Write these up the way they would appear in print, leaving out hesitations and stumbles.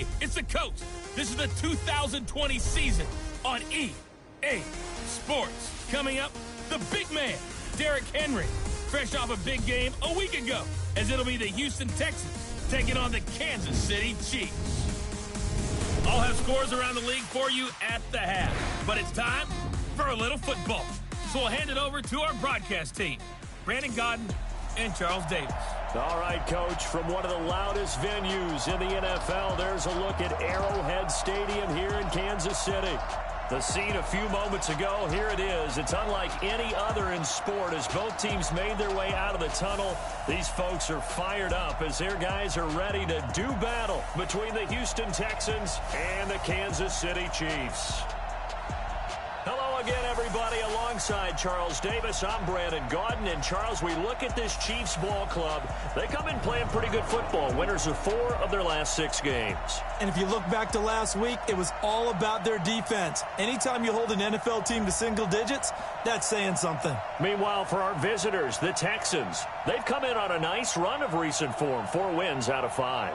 Hey, it's the coach. This is the 2020 season on EA Sports. Coming up, the big man, Derrick Henry, fresh off a big game a week ago, as it'll be the Houston Texans taking on the Kansas City Chiefs. I'll have scores around the league for you at the half, but it's time for a little football. So we'll hand it over to our broadcast team, Brandon Godden and Charles Davis. All right, Coach, from one of the loudest venues in the NFL, there's a look at Arrowhead Stadium here in Kansas City. The scene a few moments ago, here it is. It's unlike any other in sport as both teams made their way out of the tunnel. These folks are fired up as their guys are ready to do battle between the Houston Texans and the Kansas City Chiefs. Hello again, everybody. Alongside Charles Davis, I'm Brandon Godden. And, Charles, we look at this Chiefs ball club. They come in playing pretty good football. Winners of 4 of their last 6 games. And if you look back to last week, it was all about their defense. Anytime you hold an NFL team to single digits, that's saying something. Meanwhile, for our visitors, the Texans, they've come in on a nice run of recent form. 4 wins out of 5.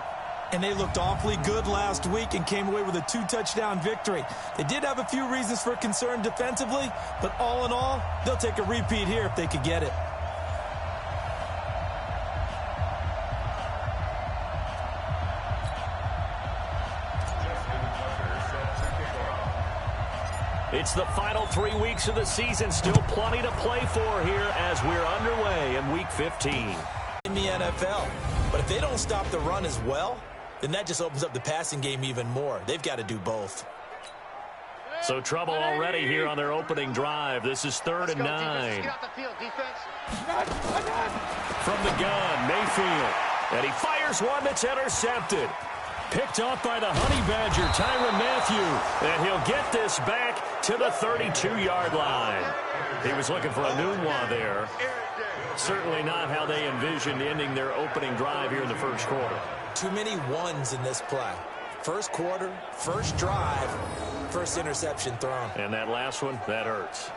And they looked awfully good last week and came away with a 2-touchdown victory. They did have a few reasons for concern defensively, but all in all, they'll take a repeat here if they could get it. It's the final 3 weeks of the season. Still plenty to play for here as we're underway in Week 15. In the NFL. But if they don't stop the run as well, then that just opens up the passing game even more. They've got to do both. So trouble already here on their opening drive. This is 3rd and 9. Get off the field, defense. From the gun, Mayfield. And he fires one that's intercepted. Picked off by the Honey Badger, Tyrann Mathieu. And he'll get this back to the 32-yard line. He was looking for a Nunwa there. Certainly not how they envisioned ending their opening drive here in the first quarter. Too many ones in this play. First quarter, first drive, first interception thrown. And that last one, that hurts.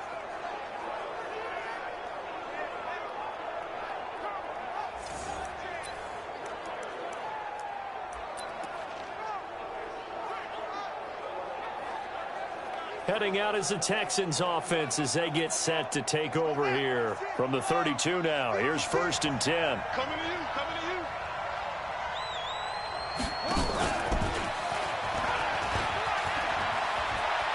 Heading out is the Texans offense as they get set to take over here. From the 32 now, here's 1st and 10. Coming to you, coming to you.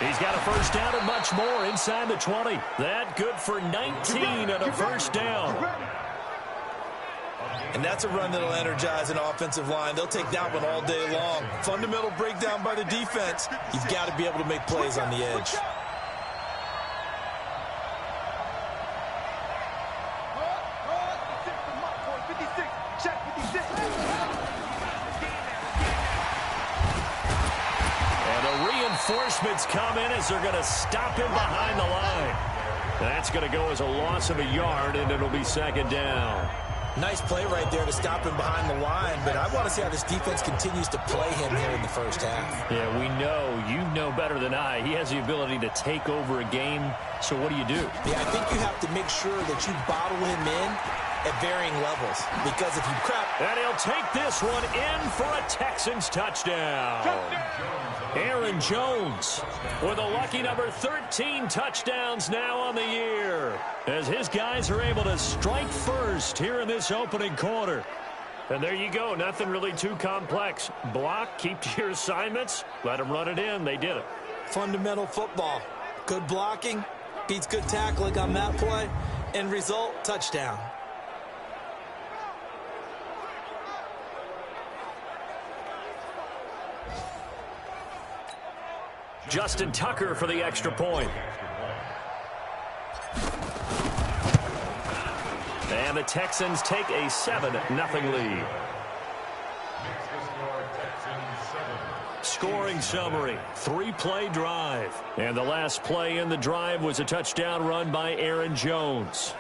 He's got a first down and much more inside the 20. That good for 19 and a first down. And that's a run that'll energize an offensive line. They'll take that one all day long. Fundamental breakdown by the defense. You've got to be able to make plays on the edge. And the reinforcements come in as they're going to stop him behind the line. That's going to go as a loss of a yard, and it'll be 2nd down. Nice play right there to stop him behind the line, but I want to see how this defense continues to play him here in the first half. Yeah, we know. You know better than I. He has the ability to take over a game, so what do you do? Yeah, I think you have to make sure that you bottle him in at varying levels, because if you crap... And he'll take this one in for a Texans touchdown. Aaron Jones with a lucky number 13 touchdowns now on the year, as his guys are able to strike first here in this opening quarter. And there you go. Nothing really too complex. Block, keep to your assignments, let them run it in. They did it. Fundamental football. Good blocking beats good tackling on that play. End result, touchdown. Justin Tucker for the extra point. And the Texans take a 7-0 lead. Scoring summary, 3-play drive. And the last play in the drive was a touchdown run by Aaron Jones.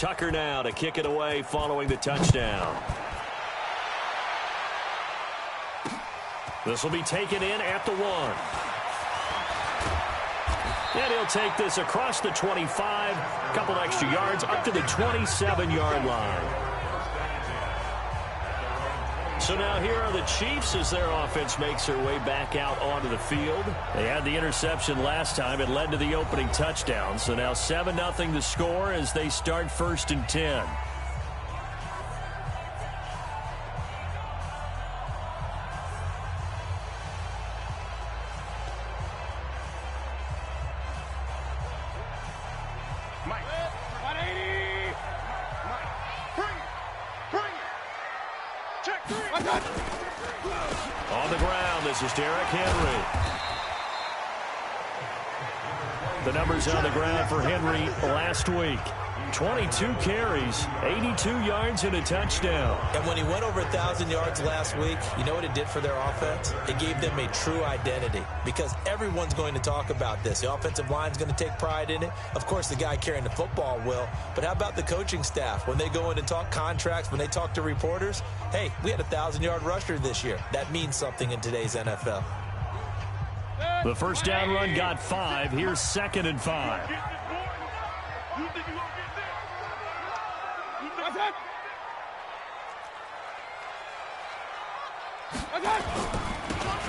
Tucker now to kick it away following the touchdown. This will be taken in at the 1. And he'll take this across the 25, a couple extra yards up to the 27-yard line. So now here are the Chiefs as their offense makes their way back out onto the field. They had the interception last time. It led to the opening touchdown. So now 7-0 the score as they start 1st and 10. On the ground, this is Derrick Henry. The numbers on the ground for Henry last week. 22 carries, 82 yards, and a touchdown. And when he went over 1,000 yards last week, you know what it did for their offense? It gave them a true identity because everyone's going to talk about this. The offensive line's going to take pride in it. Of course, the guy carrying the football will. But how about the coaching staff? When they go in and talk contracts, when they talk to reporters, hey, we had a 1,000-yard rusher this year. That means something in today's NFL. The first down run got 5. Here's 2nd and 5.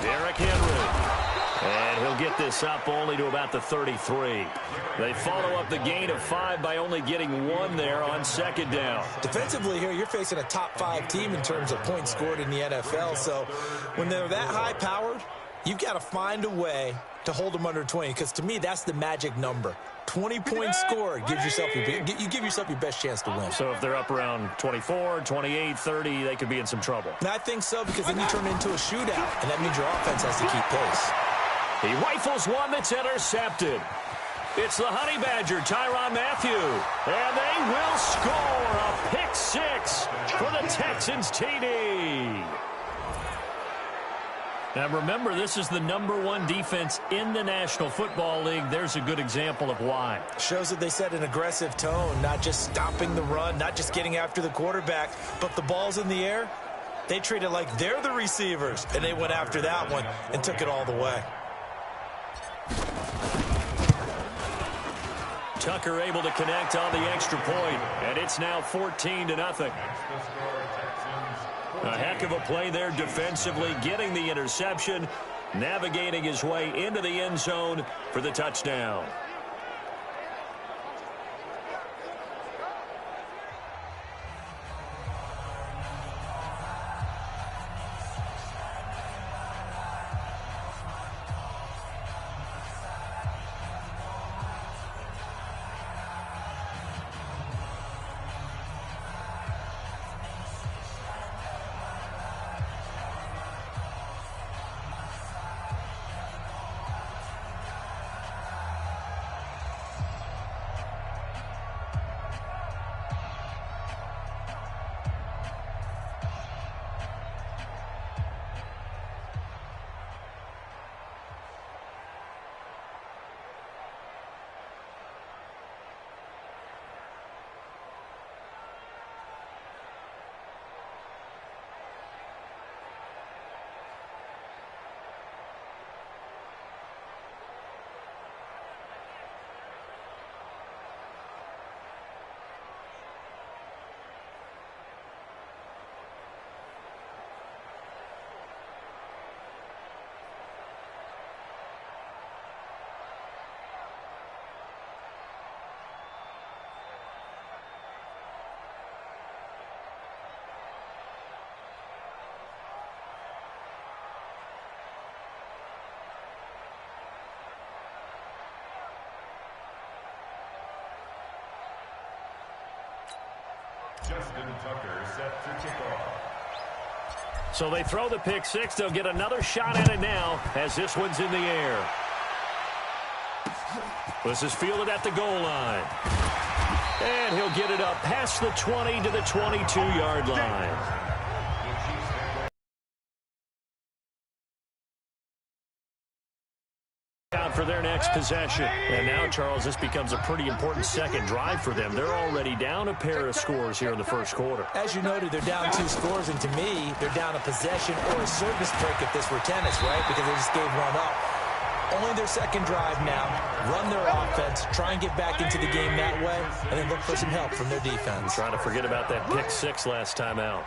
Derrick Henry. And he'll get this up only to about the 33. They follow up the gain of 5 by only getting 1 there on 2nd down. Defensively here, you're facing a top 5 team in terms of points scored in the NFL. So when they're that high-powered, you've got to find a way to hold them under 20, because to me, that's the magic number. 20 points scored gives yourself you give yourself your best chance to win. So if they're up around 24, 28, 30, they could be in some trouble. And I think so, because then you turn it into a shootout, and that means your offense has to keep pace. He rifles one that's intercepted. It's the Honey Badger, Tyrann Mathieu. And they will score a pick 6 for the Texans TD. Now, remember, this is the #1 defense in the National Football League. There's a good example of why. Shows that they set an aggressive tone, not just stopping the run, not just getting after the quarterback, but the ball's in the air. They treat it like they're the receivers, and they went after that one and took it all the way. Tucker able to connect on the extra point, and it's now 14-0. A heck of a play there defensively, getting the interception, navigating his way into the end zone for the touchdown. Tucker set to kick off. So they throw the pick 6. They'll get another shot at it now as this one's in the air. This is fielded at the goal line. And he'll get it up past the 20 to the 22-yard line. Out for their next possession. And now, Charles, this becomes a pretty important second drive for them. They're already down a pair of scores here in the first quarter. As you noted, they're down 2 scores, and to me, they're down a possession or a service break if this were tennis, right? Because they just gave one up. Only their second drive now. Run their offense, try and get back into the game that way, and then look for some help from their defense. Trying to forget about that pick 6 last time out.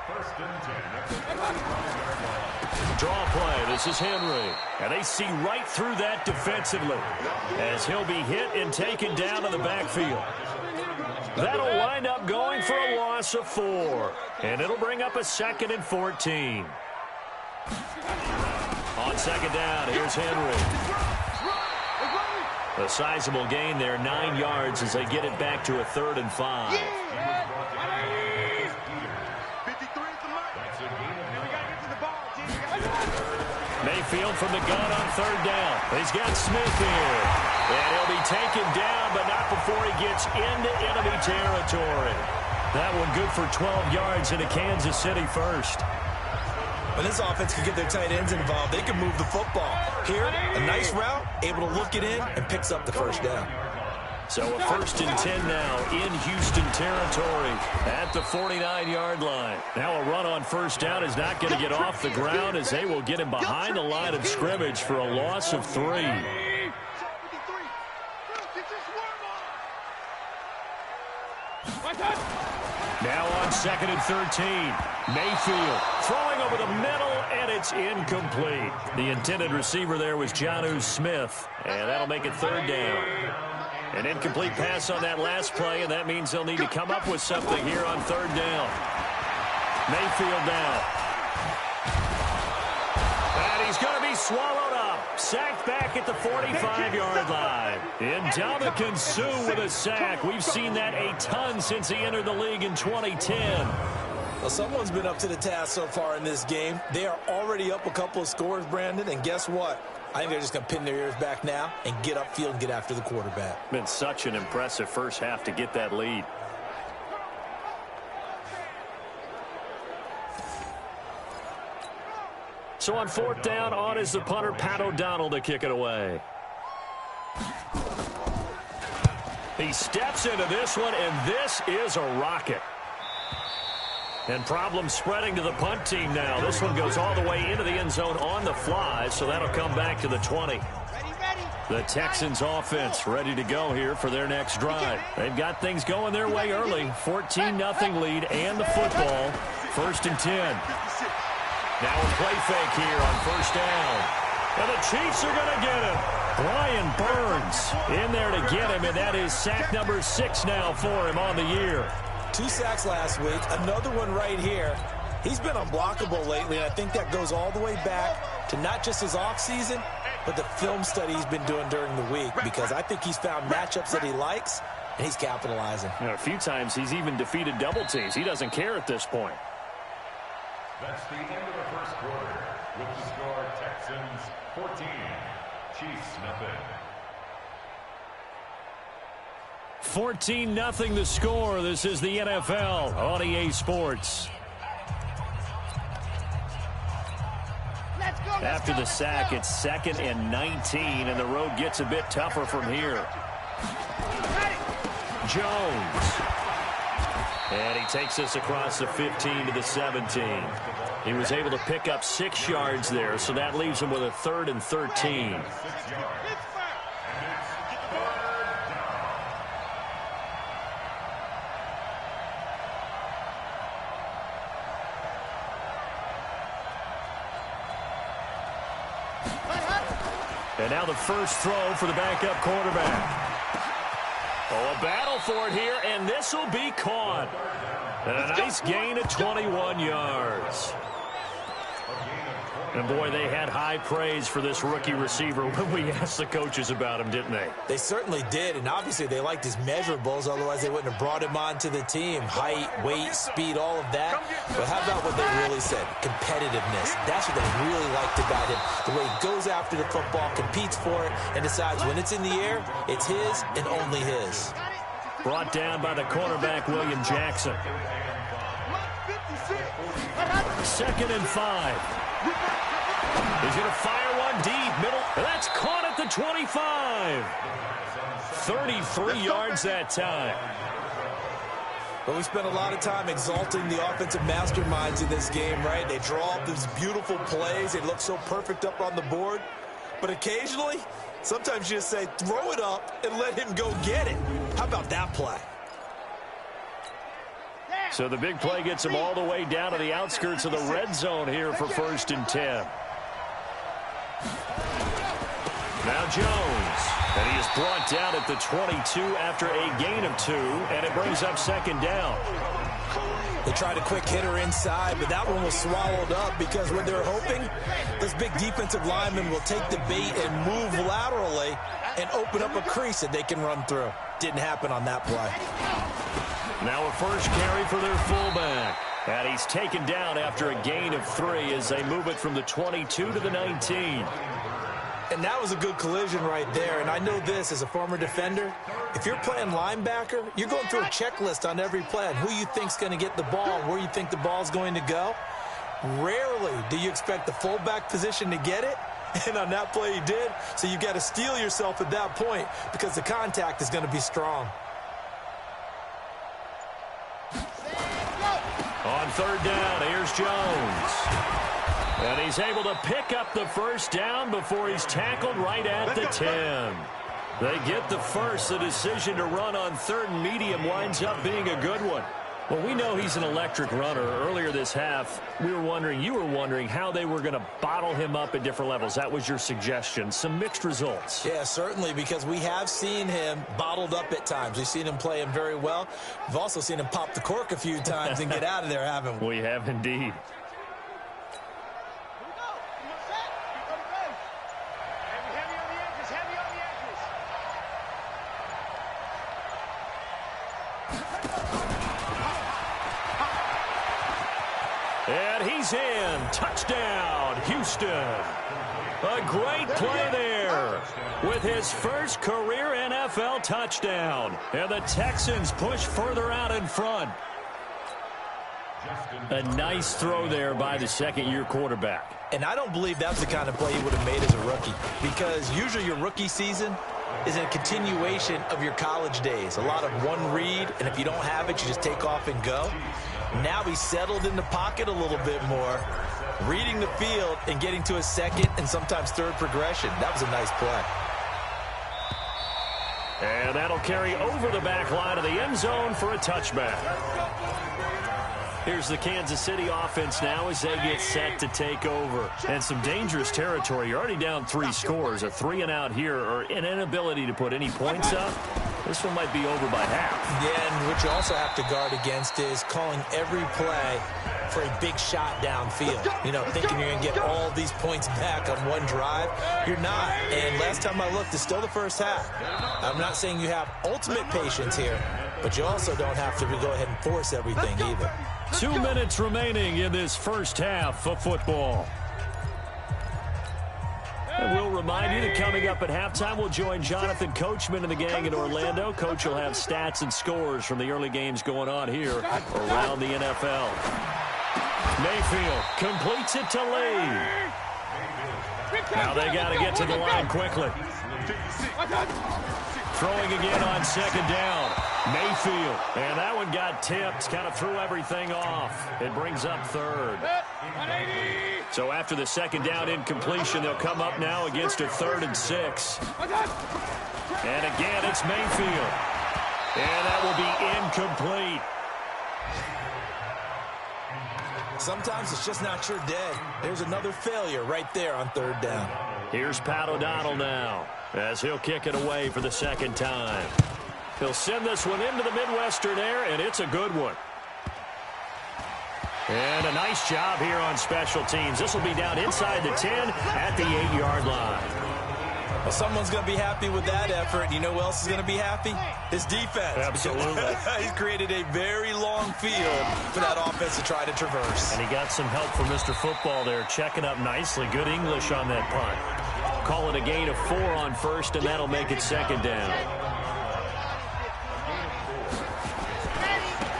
Draw play. This is Henry. And they see right through that defensively as he'll be hit and taken down to the backfield. That'll wind up going for a loss of 4. And it'll bring up a 2nd and 14. On second down, here's Henry. A sizable gain there, 9 yards as they get it back to a 3rd and 5. Mayfield from the gun on 3rd down. He's got Smith here. And he'll be taken down, but not before he gets into enemy territory. That one good for 12 yards into Kansas City first. When this offense can get their tight ends involved, they can move the football. Here, a nice route, able to look it in, and picks up the first down. So a 1st and 10 now in Houston territory at the 49-yard line. Now a run on 1st down is not going to get off the ground as they will get him behind the line of scrimmage for a loss of 3. Now on 2nd and 13. Mayfield throwing over the middle, and it's incomplete. The intended receiver there was Jonnu Smith, and that'll make it 3rd down. An incomplete pass on that last play, and that means they'll need to come up with something here on 3rd down. Mayfield now. And he's going to be swallowed up. Sacked back at the 45-yard line. Ndamukong Suh with a sack. We've seen that a ton since he entered the league in 2010. Well, someone's been up to the task so far in this game. They are already up a couple of scores, Brandon, and guess what? I think they're just going to pin their ears back now and get upfield and get after the quarterback. Been such an impressive first half to get that lead. So on 4th down, on is the punter, Pat O'Donnell, to kick it away. He steps into this one, and this is a rocket. And problems spreading to the punt team now. This one goes all the way into the end zone on the fly, so that'll come back to the 20. The Texans offense ready to go here for their next drive. They've got things going their way early. 14-0 lead and the football. 1st and 10. Now a play fake here on 1st down. And the Chiefs are going to get him. Brian Burns in there to get him, and that is sack number 6 now for him on the year. 2 sacks last week, another one right here. He's been unblockable lately, and I think that goes all the way back to not just his offseason, but the film study he's been doing during the week, because I think he's found matchups that he likes, and he's capitalizing. You know, a few times he's even defeated double teams. He doesn't care at this point. That's the end of the first quarter. With the score, Texans 14, Chiefs nothing. 14-0 the score. This is the NFL on EA Sports. After the sack, it's 2nd and 19, and the road gets a bit tougher from here. Jones. And he takes us across the 15 to the 17. He was able to pick up 6 yards there, so that leaves him with a 3rd and 13. And now the first throw for the backup quarterback. Oh, a battle for it here, and this will be caught. And a nice gain of 21 yards. And, boy, they had high praise for this rookie receiver when we asked the coaches about him, didn't they? They certainly did, and obviously they liked his measurables. Otherwise, they wouldn't have brought him onto the team. Height, weight, speed, all of that. But how about what they really said? Competitiveness. That's what they really liked about him. The way he goes after the football, competes for it, and decides when it's in the air, it's his and only his. Brought down by the cornerback, William Jackson. 2nd and 5. He's going to fire one deep, middle. That's caught at the 25. 33 yards that time. Well, we spent a lot of time exalting the offensive masterminds in this game, right? They draw up these beautiful plays. They look so perfect up on the board. But occasionally, sometimes you just say, throw it up and let him go get it. How about that play? So the big play gets him all the way down to the outskirts of the red zone here for 1st and 10. Now Jones. And he is brought down at the 22 after a gain of 2, and it brings up 2nd down. They tried a quick hitter inside, but that one was swallowed up because when they're hoping this big defensive lineman will take the bait and move laterally and open up a crease that they can run through. Didn't happen on that play. Now a first carry for their fullback. And he's taken down after a gain of 3 as they move it from the 22 to the 19. And that was a good collision right there. And I know this as a former defender. If you're playing linebacker, you're going through a checklist on every play on who you think's going to get the ball, where you think the ball's going to go. Rarely do you expect the fullback position to get it. And on that play he did. So you've got to steel yourself at that point because the contact is going to be strong. On 3rd down, here's Jones. And he's able to pick up the first down before he's tackled right at the 10. They get the first. The decision to run on 3rd and medium winds up being a good one. Well, we know he's an electric runner. Earlier this half, you were wondering how they were going to bottle him up at different levels. That was your suggestion. Some mixed results. Yeah, certainly, because we have seen him bottled up at times. We've seen him play him very well. We've also seen him pop the cork a few times and get out of there, haven't we? We have indeed. And he's in. Touchdown, Houston. A great play there with his first career NFL touchdown. And the Texans push further out in front. A nice throw there by the second-year quarterback. And I don't believe that's the kind of play he would have made as a rookie, because usually your rookie season is a continuation of your college days. A lot of one read, and if you don't have it, you just take off and go. Now he's settled in the pocket a little bit more, reading the field and getting to a second and sometimes third progression. That was a nice play. And that'll carry over the back line of the end zone for a touchback. Here's the Kansas City offense now as they get set to take over. And some dangerous territory. You're already down 3 scores. A 3-and-out here, or an inability to put any points up. This one might be over by half. Yeah, and what you also have to guard against is calling every play for a big shot downfield. You know, thinking you're going to get all these points back on one drive. You're not. And last time I looked, it's still the first half. I'm not saying you have ultimate patience here, but you also don't have to go ahead and force everything either. 2 minutes remaining in this first half of football. And we'll remind you that coming up at halftime, we'll join Jonathan Coachman and the gang in Orlando. Coach will have stats and scores from the early games going on here around the NFL. Mayfield completes it to Lee. Now they got to get to the line quickly. Throwing again on 2nd down. Mayfield. And that one got tipped. Kind of threw everything off. It brings up 3rd. So after the 2nd down incompletion, they'll come up now against a 3rd and 6. And again, it's Mayfield. And that will be incomplete. Sometimes it's just not your day. There's another failure right there on 3rd down. Here's Pat O'Donnell now as he'll kick it away for the 2nd time. He'll send this one into the Midwestern air, and it's a good one. And a nice job here on special teams. This will be down inside the 10 at the 8-yard line. Well, someone's going to be happy with that effort. You know who else is going to be happy? His defense. Absolutely. He's created a very long field for that offense to try to traverse. And he got some help from Mr. Football there, checking up nicely. Good English on that punt. Call it a gain of 4 on 1st, and that'll make it 2nd down.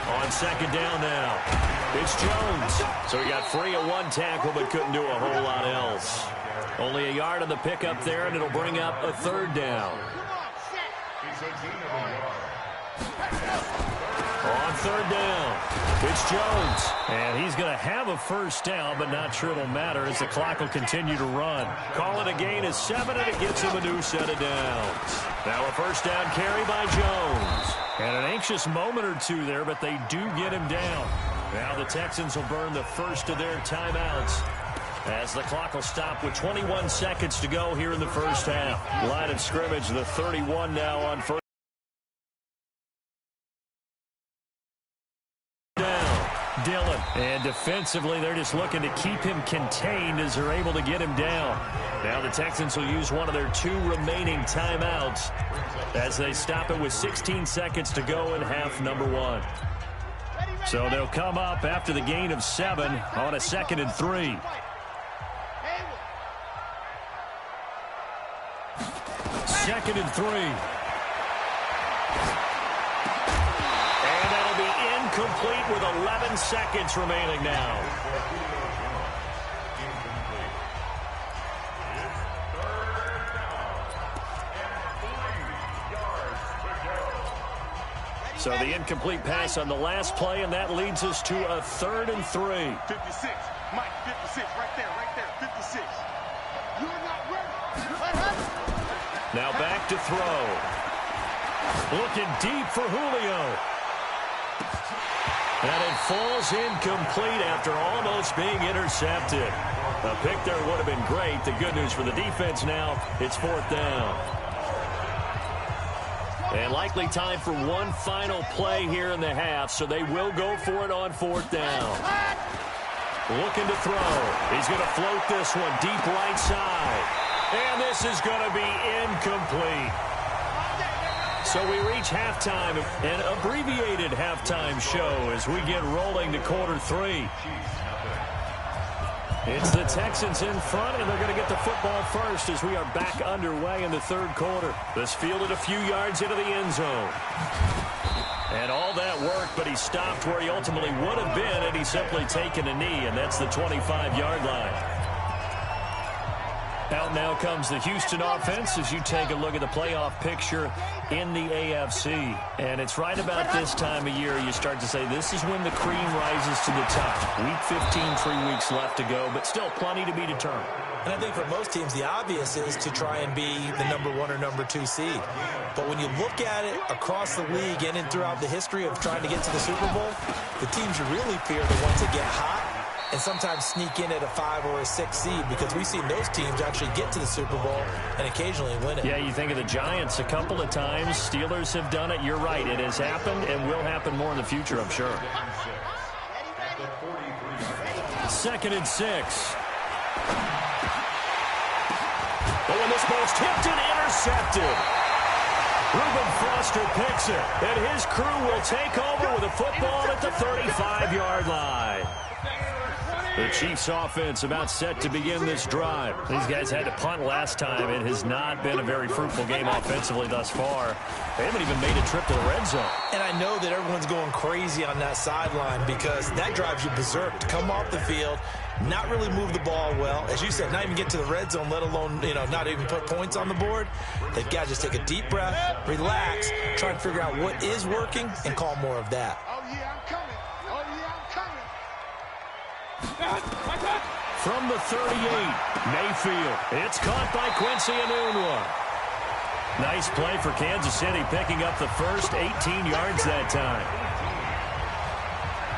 On second down now, it's Jones. So he got free at one tackle but couldn't do a whole lot else. Only a yard on the pickup there, and it'll bring up a third down. On third down, it's Jones. And he's going to have a first down, but not sure it'll matter as the clock will continue to run. Call it a gain of 7, and it gives him a new set of downs. Now a first down carry by Jones. And an anxious moment or two there, but they do get him down. Now the Texans will burn the first of their timeouts as the clock will stop with 21 seconds to go here in the first half. Line of scrimmage, the 31 now on first. Dillon. And defensively, they're just looking to keep him contained as they're able to get him down. Now the Texans will use one of their 2 remaining timeouts as they stop it with 16 seconds to go in half number 1. So they'll come up after the gain of 7 on a 2nd and 3. Second and 3. Complete with 11 seconds remaining now. So the incomplete pass on the last play, and that leads us to a 3rd and 3. 56, Mike, 56, right there, 56. You're not ready. Now back to throw. Looking deep for Julio. And it falls incomplete after almost being intercepted. A pick there would have been great. The good news for the defense now, it's 4th down. And likely time for one final play here in the half, so they will go for it on 4th down. Looking to throw. He's going to float this one deep right side. And this is going to be incomplete. So we reach halftime, an abbreviated halftime show as we get rolling to quarter 3. It's the Texans in front, and they're going to get the football first as we are back underway in the 3rd quarter. This fielded a few yards into the end zone. And all that work, but he stopped where he ultimately would have been, and he's simply taken a knee, and that's the 25-yard line. Out now comes the Houston offense as you take a look at the playoff picture in the AFC. And it's right about this time of year you start to say this is when the cream rises to the top. Week 15, 3 weeks left to go, but still plenty to be determined. And I think for most teams, the obvious is to try and be the number 1 or number 2 seed. But when you look at it across the league and throughout the history of trying to get to the Super Bowl, the teams you really fear are the ones that get hot and sometimes sneak in at a 5 or a 6 seed, because we've seen those teams actually get to the Super Bowl and occasionally win it. Yeah, you think of the Giants a couple of times. Steelers have done it. You're right. It has happened and will happen more in the future, I'm sure. 2nd and 6. But when this ball's tipped and intercepted, Reuben Foster picks it, and his crew will take over with a football at the 35-yard line. The Chiefs offense about set to begin this drive. These guys had to punt last time. It has not been a very fruitful game offensively thus far. They haven't even made a trip to the red zone. And I know that everyone's going crazy on that sideline because that drives you berserk to come off the field, not really move the ball well. As you said, not even get to the red zone, let alone, not even put points on the board. They've got to just take a deep breath, relax, try and figure out what is working, and call more of that. Oh, yeah, I'm coming. Oh, yeah, I'm coming. From the 38, Mayfield. It's caught by Quincy Enunwa. Nice play for Kansas City, picking up the first 18 yards that time.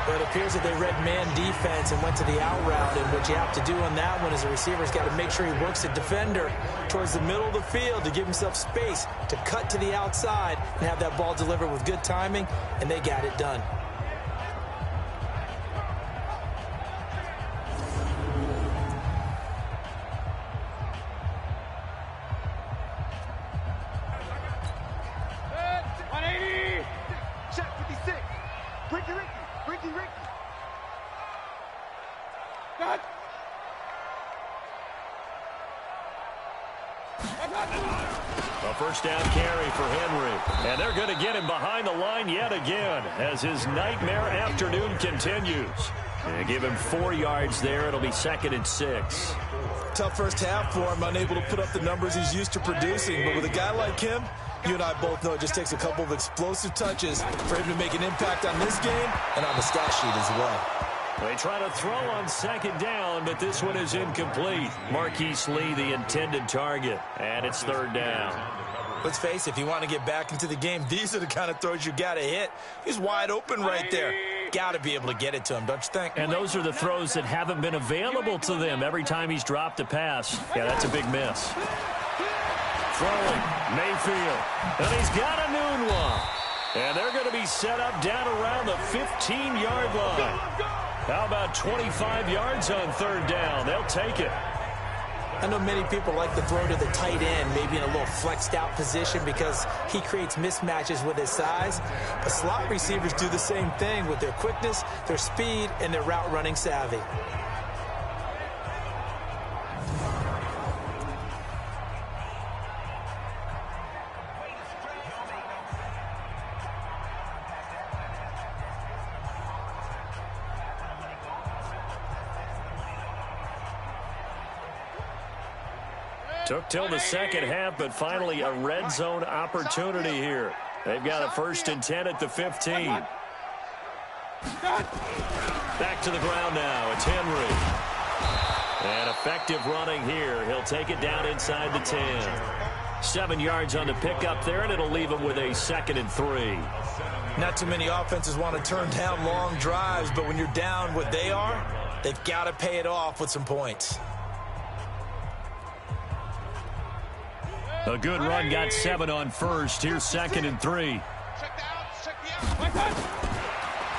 But it appears that they read man defense and went to the out route, and what you have to do on that one is the receiver's got to make sure he works the defender towards the middle of the field to give himself space to cut to the outside and have that ball delivered with good timing, and they got it done. first down carry for Henry. And they're going to get him behind the line yet again as his nightmare afternoon continues. They give him 4 yards there. It'll be 2nd and 6. Tough first half for him, unable to put up the numbers he's used to producing. But with a guy like him, you and I both know it just takes a couple of explosive touches for him to make an impact on this game and on the stat sheet as well. They try to throw on 2nd down, but this one is incomplete. Marquise Lee, the intended target, and it's 3rd down. Let's face it, if you want to get back into the game, these are the kind of throws you got to hit. He's wide open right there. Got to be able to get it to him, don't you think? And those are the throws that haven't been available to them every time he's dropped a pass. Yeah, that's a big miss. Throwing, Mayfield, and he's got a noon one. And they're going to be set up down around the 15-yard line. How about 25 yards on 3rd down? They'll take it. I know many people like to throw to the tight end, maybe in a little flexed out position because he creates mismatches with his size. But slot receivers do the same thing with their quickness, their speed, and their route running savvy. Took till the second half, but finally a red zone opportunity here. They've got a 1st and 10 at the 15. Back to the ground now. It's Henry. And effective running here. He'll take it down inside the 10. 7 yards on the pickup there, and it'll leave him with a 2nd and 3. Not too many offenses want to turn down long drives, but when you're down what they are, they've got to pay it off with some points. A good run, got 7 on 1st. Here's 2nd and 3.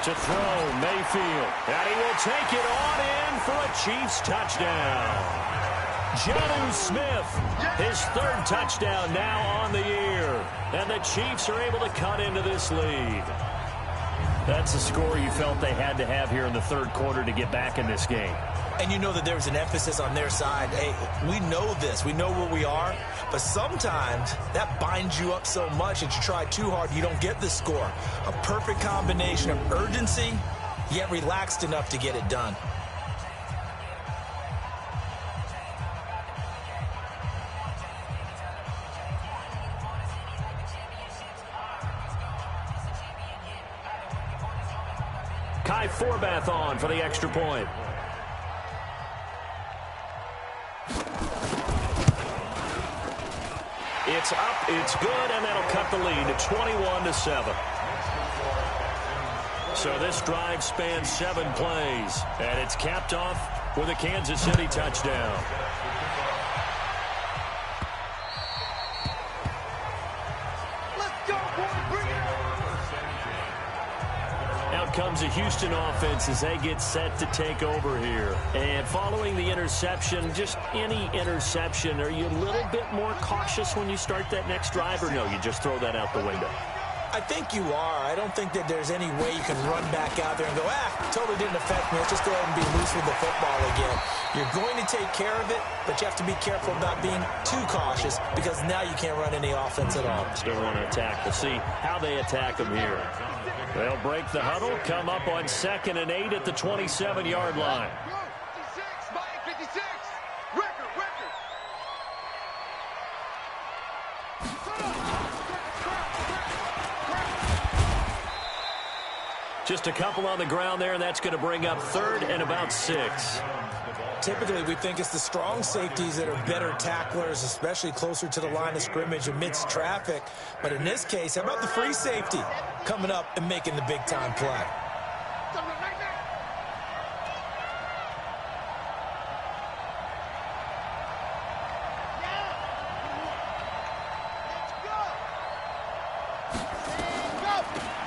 To throw, Mayfield. And he will take it on in for a Chiefs touchdown. Jonnu Smith, his 3rd touchdown now on the year. And the Chiefs are able to cut into this lead. That's a score you felt they had to have here in the 3rd quarter to get back in this game. And you know that there's an emphasis on their side. Hey, we know this. We know where we are. But sometimes that binds you up so much that you try too hard, you don't get the score. A perfect combination of urgency, yet relaxed enough to get it done. Kai Forbath on for the extra point. It's up, it's good, and that'll cut the lead to 21-7. So this drive spans 7 plays, and it's capped off with a Kansas City touchdown. Let's go, boys, bring it on. Out comes the Houston offense as they get set to take over here. And following the interception, just any interception, are you a little bit more cautious when you start that next drive, or no, you just throw that out the window? I think you are. I don't think that there's any way you can run back out there and go, totally didn't affect me. Let's just go ahead and be loose with the football again. You're going to take care of it, but you have to be careful about being too cautious because now you can't run any offense at all. Still want to attack. We'll see how they attack them here. They'll break the huddle, come up on 2nd and 8 at the 27-yard line. 56, Mike, 56. Record. Just a couple on the ground there, and that's going to bring up 3rd and about 6. Typically, we think it's the strong safeties that are better tacklers, especially closer to the line of scrimmage amidst traffic. But in this case, how about the free safety coming up and making the big-time play?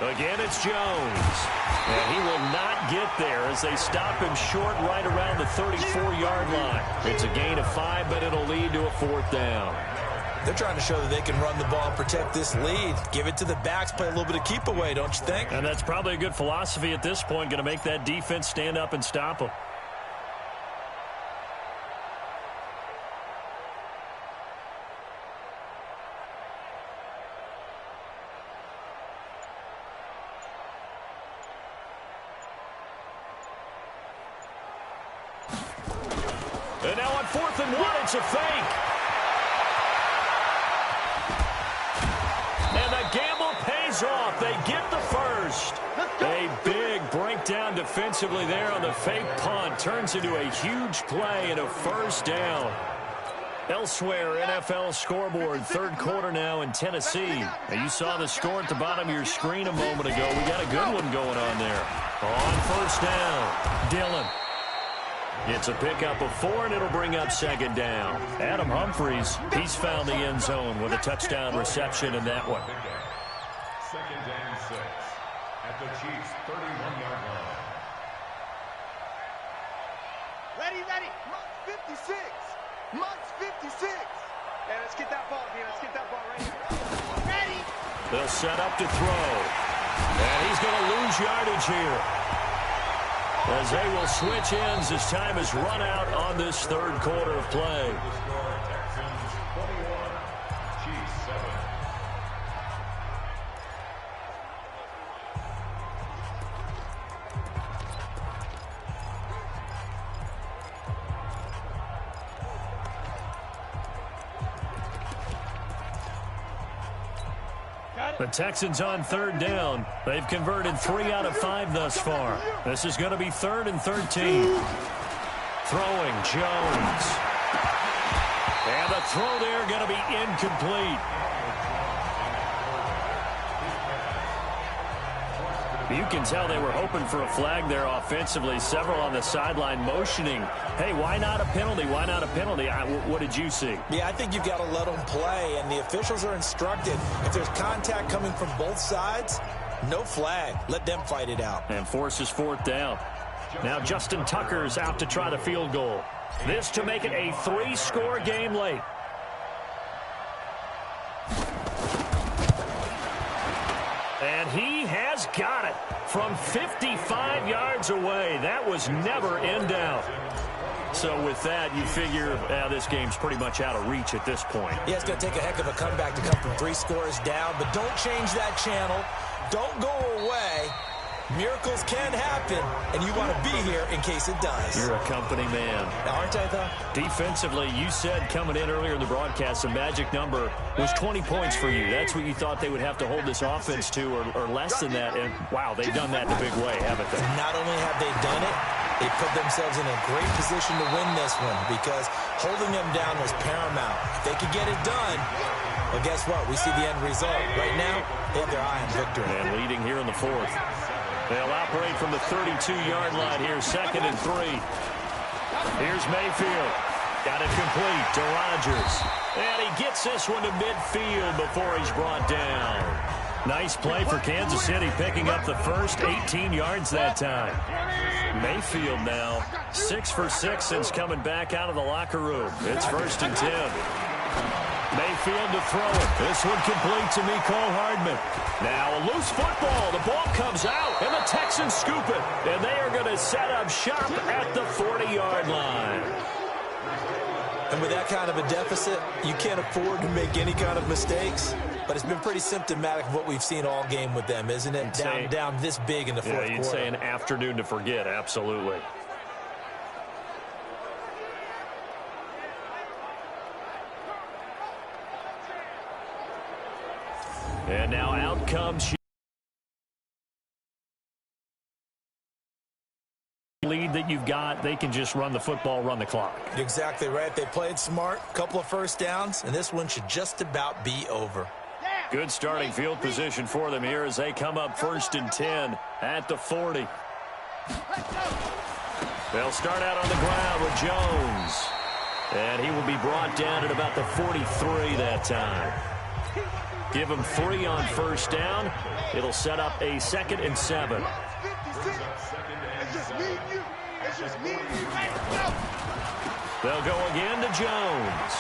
Again, it's Jones. And he will not get there as they stop him short right around the 34-yard line. It's a gain of 5, but it'll lead to a 4th down. They're trying to show that they can run the ball and protect this lead. Give it to the backs, play a little bit of keep away, don't you think? And that's probably a good philosophy at this point, going to make that defense stand up and stop them. And now on 4th and 1, it's a fake. And the gamble pays off. They get the first. A big breakdown defensively there on the fake punt. Turns into a huge play and a first down. Elsewhere, NFL scoreboard, 3rd quarter now in Tennessee. Now, you saw the score at the bottom of your screen a moment ago. We got a good one going on there. On 1st down, Dillon. It's a pickup of 4, and it'll bring up 2nd down. Adam Humphries, he's found the end zone with a touchdown reception in that one. 2nd and 6 at the Chiefs' 31-yard line. Ready. Mark 56. Mark 56. Hey, let's get that ball, man. Let's get that ball right here. Ready. They'll set up to throw. And he's going to lose yardage here, as they will switch ends as time has run out on this 3rd quarter of play. Texans 21, Chiefs 7. The Texans on 3rd down. They've converted 3 out of 5 thus far. This is going to be 3rd and 13. Throwing, Jones. And the throw there going to be incomplete. You can tell they were hoping for a flag there offensively. Several on the sideline motioning, hey, why not a penalty? Why not a penalty? What did you see? Yeah, I think you've got to let them play, and the officials are instructed. If there's contact coming from both sides, no flag. Let them fight it out. And forces 4th down. Now Justin Tucker's out to try the field goal. This to make it a 3-score game late. And he has got it from 55 yards away. That was never in doubt. So with that, you figure this game's pretty much out of reach at this point. Yeah, it's going to take a heck of a comeback to come from 3 scores down, but don't change that channel. Don't go away. Miracles can happen, and you want to be here in case it does. You're a company man. Aren't I, though? Defensively, you said coming in earlier in the broadcast, the magic number was 20 points for you. That's what you thought they would have to hold this offense to, or less than that. And, wow, they've done that in a big way, haven't they? Not only have they done it, they put themselves in a great position to win this one, because holding them down was paramount. If they could get it done, well, guess what? We see the end result. Right now, they have their eye on victory. And leading here in the 4th. They'll operate from the 32-yard line here, 2nd and 3. Here's Mayfield. Got it complete to Rodgers. And he gets this one to midfield before he's brought down. Nice play for Kansas City, picking up the first 18 yards that time. Mayfield now 6 for 6 since coming back out of the locker room. It's 1st and 10. Mayfield to throw it. This one complete to Mecole Hardman. Now a loose football. The ball comes out, and the Texans scoop it. And they are going to set up shop at the 40-yard line. And with that kind of a deficit, you can't afford to make any kind of mistakes. But it's been pretty symptomatic of what we've seen all game with them, isn't it? Down this big in the 4th quarter. Yeah, you'd say an afternoon to forget. Absolutely. And now out comes lead that you've got. They can just run the football, run the clock. Exactly right. They played smart, couple of 1st downs, and this one should just about be over. Good starting field position for them here as they come up 1st and 10 at the 40. They'll start out on the ground with Jones. And he will be brought down at about the 43 that time. Give him 3 on 1st down. It'll set up a 2nd and 7. They'll go again to Jones.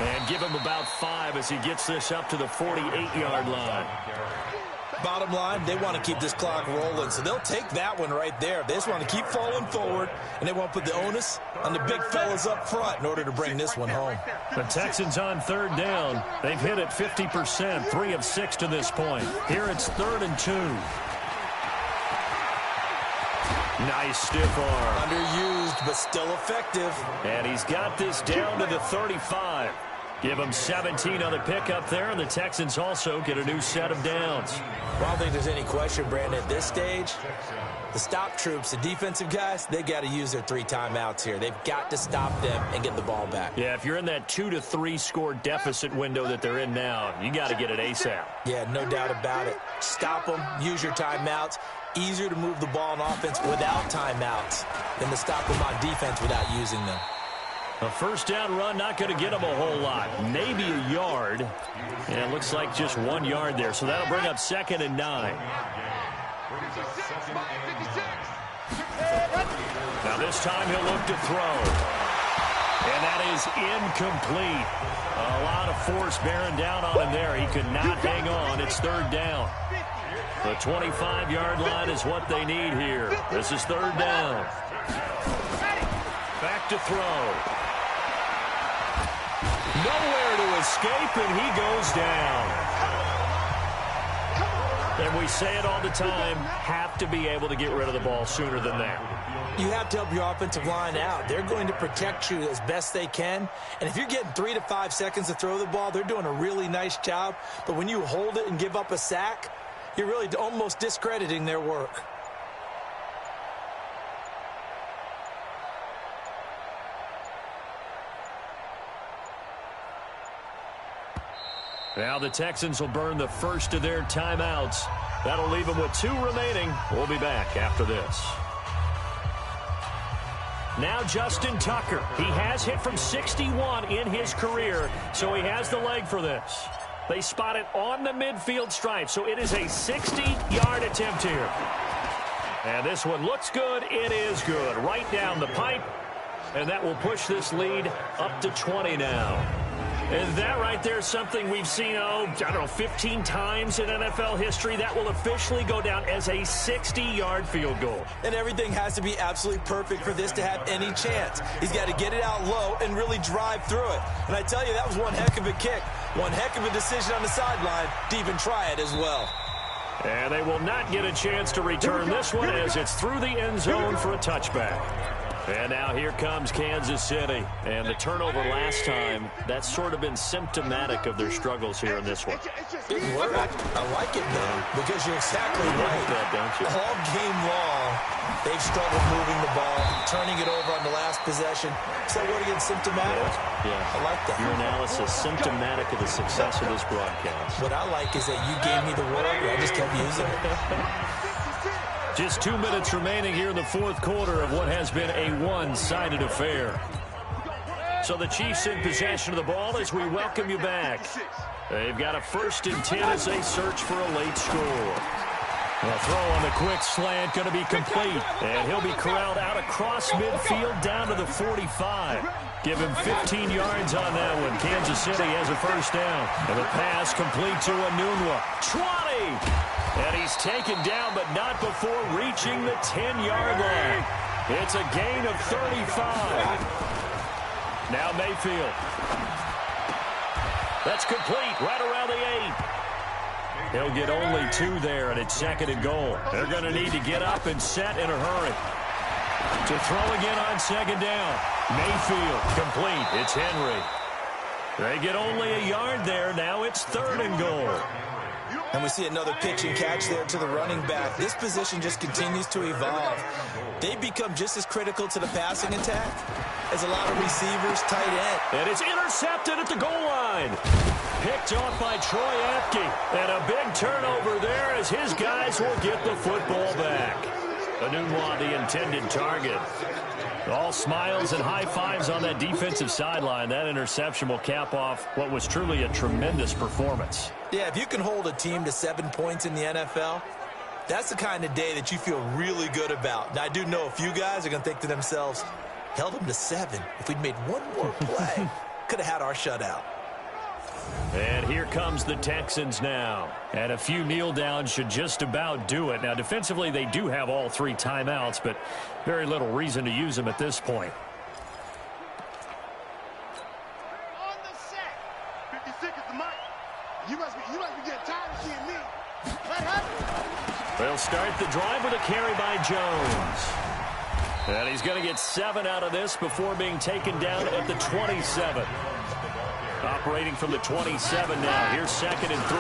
And give him about 5 as he gets this up to the 48-yard line. Bottom line, they want to keep this clock rolling, so they'll take that one right there. They just want to keep falling forward, and they want to put the onus on the big fellas up front in order to bring this one home. The Texans on 3rd down. They've hit it 50%, 3 of 6 to this point. Here it's 3rd and 2. Nice stiff arm. Underused, but still effective. And he's got this down to the 35. Give him 17 on the pickup there, and the Texans also get a new set of downs. Well, I don't think there's any question, Brandon, at this stage, the stop troops, the defensive guys, they got to use their 3 timeouts here. They've got to stop them and get the ball back. Yeah, if you're in that 2 to 3 score deficit window that they're in now, you got to get it ASAP. Yeah, no doubt about it. Stop them, use your timeouts. Easier to move the ball on offense without timeouts than to stop them on defense without using them. A first down run, not going to get him a whole lot. Maybe a yard. And it looks like just 1 yard there. So that'll bring up 2nd and 9. Now this time he'll look to throw. And that is incomplete. A lot of force bearing down on him there. He could not hang on. It's 3rd down. The 25-yard line is what they need here. This is 3rd down. Back to throw. Nowhere to escape, and he goes down. And we say it all the time, have to be able to get rid of the ball sooner than that. You have to help your offensive line out. They're going to protect you as best they can. And if you're getting 3 to 5 seconds to throw the ball, they're doing a really nice job. But when you hold it and give up a sack, you're really almost discrediting their work. Now the Texans will burn the first of their timeouts. That'll leave them with 2 remaining. We'll be back after this. Now Justin Tucker. He has hit from 61 in his career, so he has the leg for this. They spot it on the midfield stripe, so it is a 60-yard attempt here. And this one looks good. It is good. Right down the pipe, and that will push this lead up to 20 now. And that right there is something we've seen, 15 times in NFL history. That will officially go down as a 60-yard field goal. And everything has to be absolutely perfect for this to have any chance. He's got to get it out low and really drive through it. And I tell you, that was one heck of a kick. One heck of a decision on the sideline to even try it as well. And they will not get a chance to return this one as it's through the end zone for a touchback. And now here comes Kansas City. And the turnover last time, that's sort of been symptomatic of their struggles here in this one. Good work. I like it, though, because you're exactly right. That, don't you? All game long, they've struggled moving the ball, turning it over on the last possession. Is that word again, symptomatic? Yeah. I like that. Your analysis, symptomatic of the success of this broadcast. What I like is that you gave me the word, and I just kept using it. Just 2 minutes remaining here in the 4th quarter of what has been a one-sided affair. So the Chiefs in possession of the ball as we welcome you back. They've got a 1st and 10 as they search for a late score. The throw on the quick slant going to be complete. And he'll be corralled out across midfield down to the 45. Give him 15 yards on that one. Kansas City has a 1st down. And the pass complete to Enunwa. 20! And he's taken down, but not before reaching the 10-yard line. It's a gain of 35. Now Mayfield. That's complete right around the 8. He'll get only 2 there, and it's 2nd and goal. They're going to need to get up and set in a hurry. To throw again on 2nd down. Mayfield complete. It's Henry. They get only a yard there. Now it's 3rd and goal. And we see another pitch and catch there to the running back. This position just continues to evolve. They become just as critical to the passing attack as a lot of receivers, tight end. And it's intercepted at the goal line. Picked off by Troy Apke. And a big turnover there as his guys will get the football back. Enunwa, the intended target. All smiles and high fives on that defensive sideline. That interception will cap off what was truly a tremendous performance. Yeah, if you can hold a team to 7 points in the NFL, that's the kind of day that you feel really good about. Now, I do know a few guys are going to think to themselves, held them to 7. If we'd made one more play, could have had our shutout. And here comes the Texans now. And a few kneel downs should just about do it. Now, defensively, they do have all 3 timeouts, but very little reason to use them at this point. On the set. 56 is the mic. You must be getting tired of seeing me They'll start the drive with a carry by Jones. And he's going to get 7 out of this before being taken down at the 27. Operating from the 27 now. Here's 2nd and 3.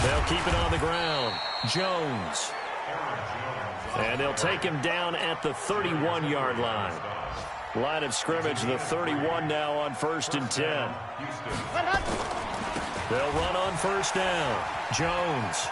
They'll keep it on the ground. Jones. And they'll take him down at the 31-yard line. Line of scrimmage, the 31 now on 1st and 10. They'll run on 1st down. Jones.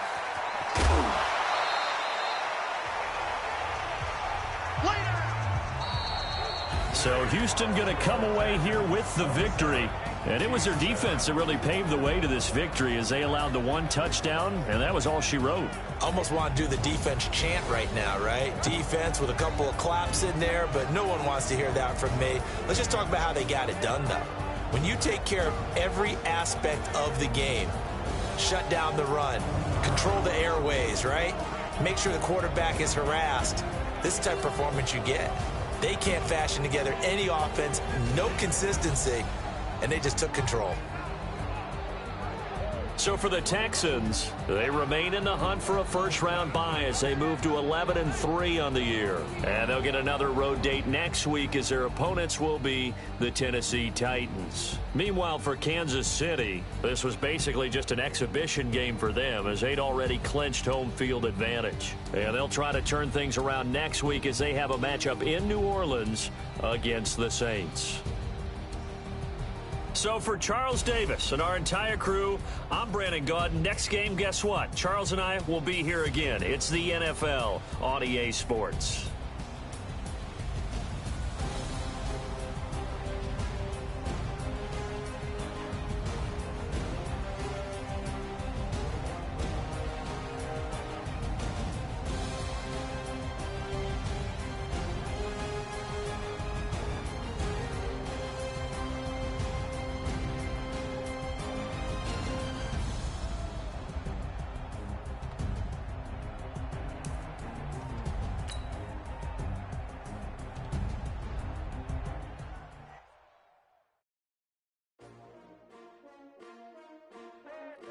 So Houston going to come away here with the victory. And it was their defense that really paved the way to this victory as they allowed the 1 touchdown, and that was all she wrote. Almost want to do the defense chant right now, right? Defense with a couple of claps in there, but no one wants to hear that from me. Let's just talk about how they got it done, though. When you take care of every aspect of the game, shut down the run, control the airways, right? Make sure the quarterback is harassed. This is the type of performance you get. They can't fashion together any offense, no consistency, and they just took control. So for the Texans, they remain in the hunt for a first-round bye as they move to 11-3 on the year. And they'll get another road date next week as their opponents will be the Tennessee Titans. Meanwhile, for Kansas City, this was basically just an exhibition game for them as they'd already clinched home field advantage. And they'll try to turn things around next week as they have a matchup in New Orleans against the Saints. So for Charles Davis and our entire crew, I'm Brandon Gaudin. Next game, guess what? Charles and I will be here again. It's the NFL on EA Sports.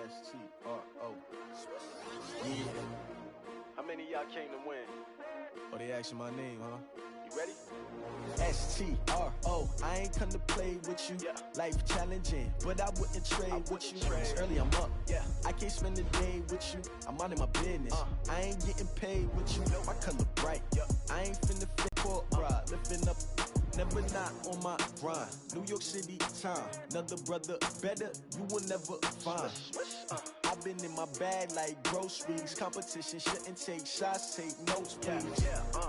S-T-R-O. Yeah. How many of y'all came to win? Oh, they asking my name, huh? You ready? S-T-R-O. I ain't come to play with you. Yeah. Life challenging, but I wouldn't trade with you. It's early, I'm up. Yeah. I can't spend the day with you. I'm minding my business. I ain't getting paid with you. My color bright. Yeah. I ain't finna fit for a ride. Lifting up. Never not on my grind. New York City time. Another brother better you will never find. I've been in my bag like groceries. Competition shouldn't take shots, take notes, please.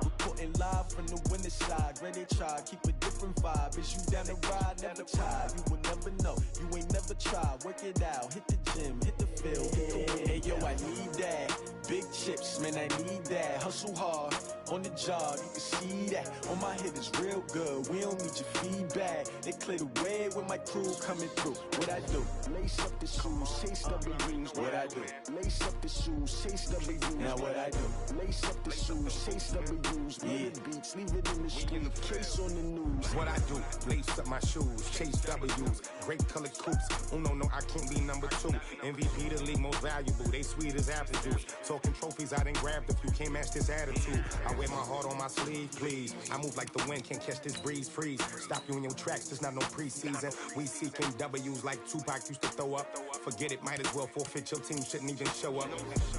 Reporting live from the winning side. Ready to try, keep a different vibe. Is you down the ride, never tired. You will never know, you ain't never tried. Work it out, hit the gym, hit the field, hit the win. Hey yo, I need that. Big chips, man, I need that. Hustle hard, on the job, you can see that. On my hit is real good, we don't need your feedback. They clear the way with my crew coming through. What I do? Lace up the shoes, chase W's. What I do? Lace up the shoes, chase W's. Now what I do? Lace up the shoes, chase W's. Yeah, beats, leave it in the street, case on the news. What I do? Lace up my shoes, chase W's. Great colored coops. Oh no, I can't be number 2. MVP the league most valuable. They sweet as apple juice. Talking trophies I done grabbed if you can't match this attitude. I wear my heart on my sleeve, please. I move like the wind, can't catch this breeze, freeze. Stop you in your tracks, there's not no preseason. We seeking W's like Tupac used to throw up. Forget it, might as well forfeit, your team shouldn't even show up.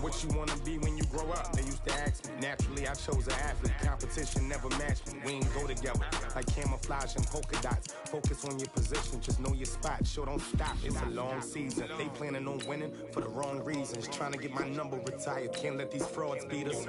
What you wanna be when you grow up? They used to ask me. Naturally, I chose an athlete. Competition never matched me. We ain't go together like camouflage and polka dots. Focus on your position, just know your spot. Sure, don't stop, it's a long season. They planning on winning for the wrong reasons. Trying to get my number retired, can't let these frauds beat us.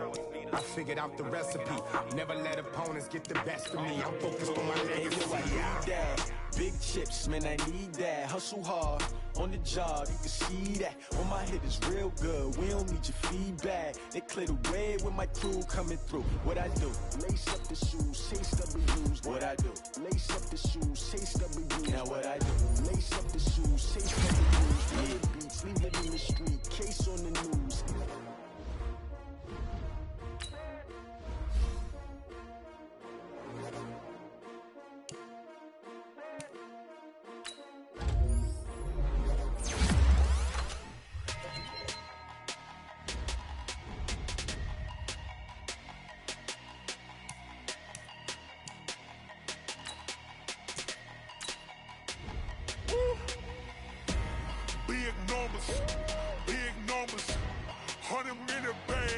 I figured out the recipe. Never let opponents get the best of me. I'm focused on my legacy. I need that. Big chips, man, I need that. Hustle hard, on the job, you can see that. On my hit is real good, we don't need your feedback. They clear the way with my crew coming through. What I do? Lace up the shoes, chase W's. What I do? Lace up the shoes, chase W's. Now what I do? Lace up the shoes, chase W's. Yeah, beats, leave it in the street, case on the news.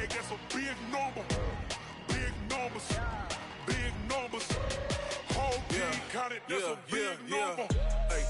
Hey, that's a big number. Big numbers. Big numbers. Whole team counted, that's a big number. Hey.